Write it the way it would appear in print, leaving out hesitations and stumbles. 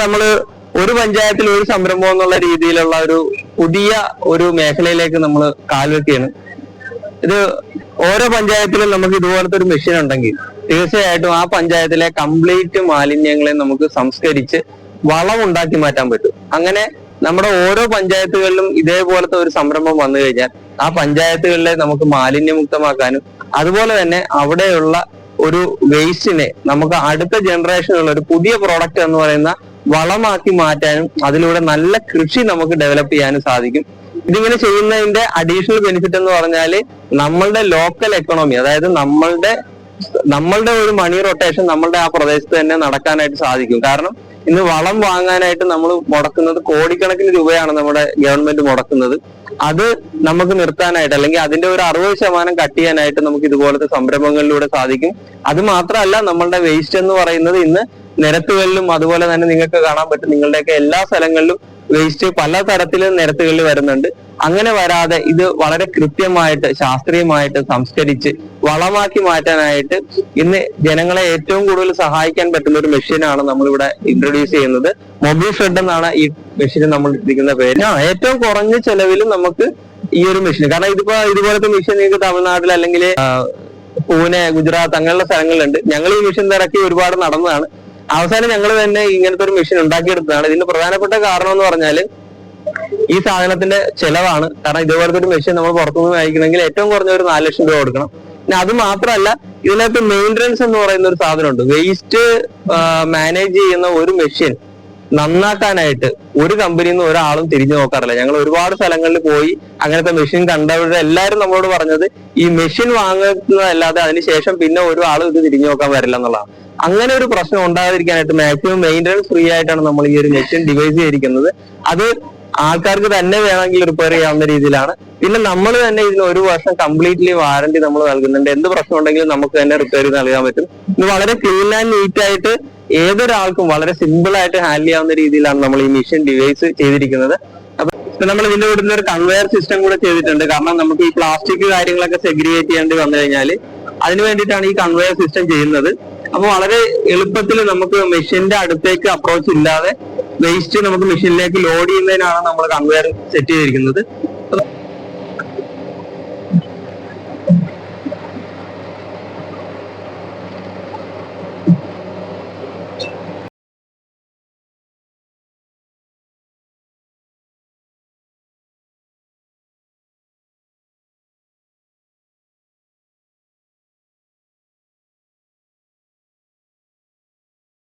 നമ്മള് ഒരു പഞ്ചായത്തിൽ ഒരു സംരംഭം എന്നുള്ള രീതിയിലുള്ള പുതിയ ഒരു മേഖലയിലേക്ക് നമ്മൾ കാൽവെക്കുകയാണ്. ഇത് ഓരോ പഞ്ചായത്തിലും നമുക്ക് ഇതുപോലത്തെ ഒരു മെഷീൻ ഉണ്ടെങ്കിൽ തീർച്ചയായിട്ടും ആ പഞ്ചായത്തിലെ കംപ്ലീറ്റ് മാലിന്യങ്ങളെ നമുക്ക് സംസ്കരിച്ച് വളം ഉണ്ടാക്കി മാറ്റാൻ പറ്റും. അങ്ങനെ നമ്മുടെ ഓരോ പഞ്ചായത്തുകളിലും ഇതേപോലത്തെ ഒരു സംരംഭം വന്നു കഴിഞ്ഞാൽ ആ പഞ്ചായത്തുകളിലെ നമുക്ക് മാലിന്യമുക്തമാക്കാനും അതുപോലെ തന്നെ അവിടെയുള്ള ഒരു വേസ്റ്റിനെ നമുക്ക് അടുത്ത ജനറേഷനുള്ള ഒരു പുതിയ പ്രോഡക്റ്റ് എന്ന് പറയുന്ന വളമാക്കി മാറ്റാനും അതിലൂടെ നല്ല കൃഷി നമുക്ക് ഡെവലപ്പ് ചെയ്യാനും സാധിക്കും. ഇതിങ്ങനെ ചെയ്യുന്നതിന്റെ അഡീഷണൽ ബെനിഫിറ്റ് എന്ന് പറഞ്ഞാൽ നമ്മളുടെ ലോക്കൽ എക്കണോമി, അതായത് നമ്മളുടെ ഒരു മണി റൊട്ടേഷൻ നമ്മളുടെ ആ പ്രദേശത്ത് തന്നെ നടക്കാനായിട്ട് സാധിക്കും. കാരണം ഇന്ന് വളം വാങ്ങാനായിട്ട് നമ്മൾ മുടക്കുന്നത് കോടിക്കണക്കിന് രൂപയാണ് നമ്മുടെ ഗവൺമെന്റ് മുടക്കുന്നത്. അത് നമുക്ക് നിർത്താനായിട്ട് അല്ലെങ്കിൽ അതിന്റെ ഒരു 60% കട്ട് ചെയ്യാനായിട്ട് നമുക്ക് ഇതുപോലത്തെ സംരംഭങ്ങളിലൂടെ സാധിക്കും. അത് മാത്രമല്ല, നമ്മളുടെ വേസ്റ്റ് എന്ന് പറയുന്നത് ഇന്ന് നിരത്തുകളിലും അതുപോലെ തന്നെ നിങ്ങൾക്ക് കാണാൻ പറ്റും, നിങ്ങളുടെയൊക്കെ എല്ലാ സ്ഥലങ്ങളിലും വേസ്റ്റ് പല തരത്തിലും നിരത്തുകളിൽ വരുന്നുണ്ട്. അങ്ങനെ വരാതെ ഇത് വളരെ കൃത്യമായിട്ട് ശാസ്ത്രീയമായിട്ട് സംസ്കരിച്ച് വളമാക്കി മാറ്റാനായിട്ട് ഇന്ന് ജനങ്ങളെ ഏറ്റവും കൂടുതൽ സഹായിക്കാൻ പറ്റുന്ന ഒരു മെഷീനാണ് നമ്മളിവിടെ ഇൻട്രൊഡ്യൂസ് ചെയ്യുന്നത്. മൊബൈൽ ഷെഡ് എന്നാണ് ഈ മെഷീൻ നമ്മൾ ഇരിക്കുന്ന പേര്. ഏറ്റവും കുറഞ്ഞ ചെലവിലും നമുക്ക് ഈ ഒരു മെഷീൻ, കാരണം ഇതുപോലത്തെ മെഷീൻ നിങ്ങൾക്ക് തമിഴ്നാട്ടിൽ അല്ലെങ്കിൽ പൂനെ, ഗുജറാത്ത് അങ്ങനെയുള്ള സ്ഥലങ്ങളിലുണ്ട്. ഞങ്ങൾ ഈ മെഷീൻ ഇറക്കി ഒരുപാട് നടന്നതാണ്. അവസാനം ഞങ്ങൾ തന്നെ ഇങ്ങനത്തെ ഒരു മെഷീൻ ഉണ്ടാക്കിയെടുത്തതാണ്. ഇതിന്റെ പ്രധാനപ്പെട്ട കാരണം എന്ന് പറഞ്ഞാൽ ഈ സാധനത്തിന്റെ ചെലവാണ്. കാരണം ഇതുപോലത്തെ ഒരു മെഷീൻ നമ്മൾ പുറത്തുനിന്ന് വാങ്ങിക്കണമെങ്കിൽ ഏറ്റവും കുറഞ്ഞ ഒരു 4 ലക്ഷം രൂപ കൊടുക്കണം. പിന്നെ അത് മാത്രമല്ല, ഇതിനകത്ത് മെയിൻ്റനൻസ് എന്ന് പറയുന്ന ഒരു സാധനമുണ്ട്. വേസ്റ്റ് മാനേജ് ചെയ്യുന്ന ഒരു മെഷീൻ നന്നാക്കാനായിട്ട് ഒരു കമ്പനിയിൽ നിന്ന് ഒരാളും തിരിഞ്ഞു നോക്കാറില്ല. ഞങ്ങൾ ഒരുപാട് സ്ഥലങ്ങളിൽ പോയി അങ്ങനത്തെ മെഷീൻ കണ്ടവരുടെ എല്ലാവരും നമ്മളോട് പറഞ്ഞത് ഈ മെഷീൻ വാങ്ങുന്നതല്ലാതെ അതിനുശേഷം പിന്നെ ഒരു ആളും ഇത് തിരിഞ്ഞു നോക്കാൻ വരില്ല എന്നുള്ളതാണ്. അങ്ങനെ ഒരു പ്രശ്നം ഉണ്ടാകാതിരിക്കാനായിട്ട് മാക്സിമം മെയിൻ്റനൻസ് ഫ്രീ ആയിട്ടാണ് നമ്മൾ ഈ ഒരു മെഷീൻ ഡിവൈസ് ചെയ്തിരിക്കുന്നത്. അത് ആൾക്കാർക്ക് തന്നെ വേണമെങ്കിൽ റിപ്പയർ ചെയ്യാവുന്ന രീതിയിലാണ്. പിന്നെ നമ്മൾ തന്നെ ഇതിന് 1 വർഷം കംപ്ലീറ്റ്ലി വാറന്റി നമ്മൾ നൽകുന്നുണ്ട്. എന്ത് പ്രശ്നം ഉണ്ടെങ്കിലും നമുക്ക് തന്നെ റിപ്പയർ ചെയ്ത് നൽകാൻ പറ്റും. ഇത് വളരെ ക്ലീൻ ആൻഡ് നീറ്റ് ആയിട്ട് ഏതൊരാൾക്കും വളരെ സിമ്പിൾ ആയിട്ട് ഹാൻഡിൽ ചെയ്യാവുന്ന രീതിയിലാണ് നമ്മൾ ഈ മെഷീൻ ഡിവൈസ് ചെയ്തിരിക്കുന്നത്. അപ്പൊ നമ്മൾ ഇതിന്റെ കൂടെ ഒരു കൺവെയർ സിസ്റ്റം കൂടെ ചെയ്തിട്ടുണ്ട്. കാരണം നമുക്ക് ഈ പ്ലാസ്റ്റിക് കാര്യങ്ങളൊക്കെ സെഗ്രിഗേറ്റ് ചെയ്യേണ്ടി വന്നു കഴിഞ്ഞാൽ അതിന് വേണ്ടിയിട്ടാണ് ഈ കൺവെയർ സിസ്റ്റം ചെയ്യുന്നത്. അപ്പൊ വളരെ എളുപ്പത്തിൽ നമുക്ക് മെഷീന്റെ അടുത്തേക്ക് അപ്രോച്ച് ഇല്ലാതെ വേസ്റ്റ് നമുക്ക് മെഷീനിലേക്ക് ലോഡ് ചെയ്യുന്നതിനാണ് നമ്മൾ കൺവെയർ സെറ്റ് ചെയ്തിരിക്കുന്നത്.